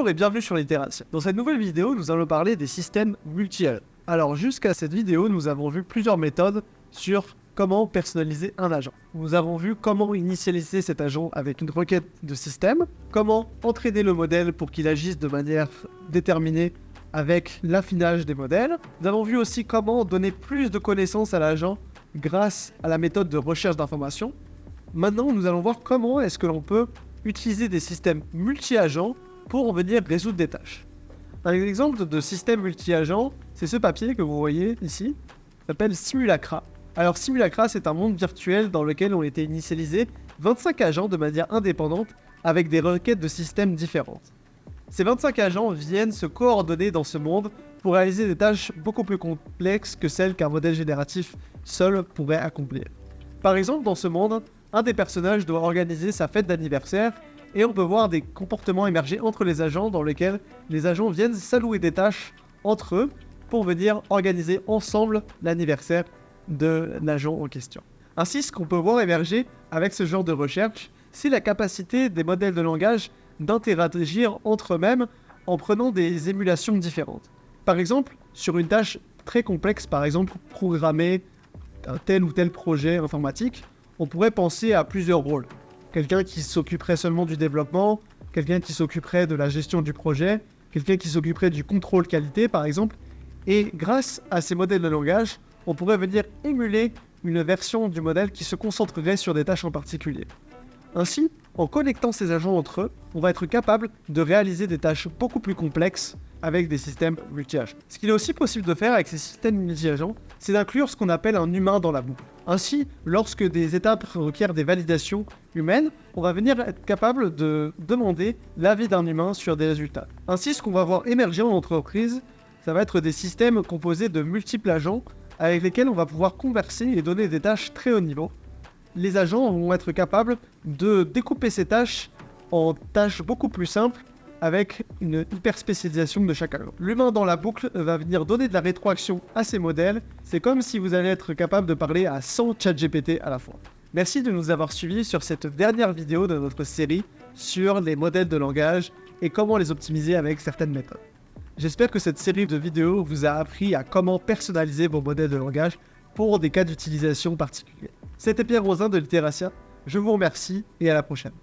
Bonjour et bienvenue sur Littératia. Dans cette nouvelle vidéo, nous allons parler des systèmes multi-agents. Alors jusqu'à cette vidéo, nous avons vu plusieurs méthodes sur comment personnaliser un agent. Nous avons vu comment initialiser cet agent avec une requête de système, comment entraîner le modèle pour qu'il agisse de manière déterminée avec l'affinage des modèles. Nous avons vu aussi comment donner plus de connaissances à l'agent grâce à la méthode de recherche d'informations. Maintenant, nous allons voir comment est-ce que l'on peut utiliser des systèmes multi-agents pour venir résoudre des tâches. Un exemple de système multi-agent, c'est ce papier que vous voyez ici, s'appelle Simulacra. Alors Simulacra, c'est un monde virtuel dans lequel ont été initialisés 25 agents de manière indépendante avec des requêtes de systèmes différentes. Ces 25 agents viennent se coordonner dans ce monde pour réaliser des tâches beaucoup plus complexes que celles qu'un modèle génératif seul pourrait accomplir. Par exemple, dans ce monde, un des personnages doit organiser sa fête d'anniversaire et on peut voir des comportements émerger entre les agents dans lesquels les agents viennent s'allouer des tâches entre eux pour venir organiser ensemble l'anniversaire de l'agent en question. Ainsi, ce qu'on peut voir émerger avec ce genre de recherche, c'est la capacité des modèles de langage d'interagir entre eux-mêmes en prenant des émulations différentes. Par exemple, sur une tâche très complexe, par exemple programmer un tel ou tel projet informatique, on pourrait penser à plusieurs rôles. Quelqu'un qui s'occuperait seulement du développement, quelqu'un qui s'occuperait de la gestion du projet, quelqu'un qui s'occuperait du contrôle qualité par exemple. Et grâce à ces modèles de langage, on pourrait venir émuler une version du modèle qui se concentrerait sur des tâches en particulier. Ainsi, en connectant ces agents entre eux, on va être capable de réaliser des tâches beaucoup plus complexes avec des systèmes multi-agents. Ce qu'il est aussi possible de faire avec ces systèmes multi-agents, c'est d'inclure ce qu'on appelle un humain dans la boucle. Ainsi, lorsque des étapes requièrent des validations humaines, on va venir être capable de demander l'avis d'un humain sur des résultats. Ainsi, ce qu'on va voir émerger en entreprise, ça va être des systèmes composés de multiples agents avec lesquels on va pouvoir converser et donner des tâches très haut niveau. Les agents vont être capables de découper ces tâches en tâches beaucoup plus simples avec une hyper spécialisation de chaque agent. L'humain dans la boucle va venir donner de la rétroaction à ces modèles. C'est comme si vous allez être capable de parler à 100 ChatGPT à la fois. Merci de nous avoir suivis sur cette dernière vidéo de notre série sur les modèles de langage et comment les optimiser avec certaines méthodes. J'espère que cette série de vidéos vous a appris à comment personnaliser vos modèles de langage pour des cas d'utilisation particuliers. C'était Pierre Rosin de Littératia. Je vous remercie et à la prochaine.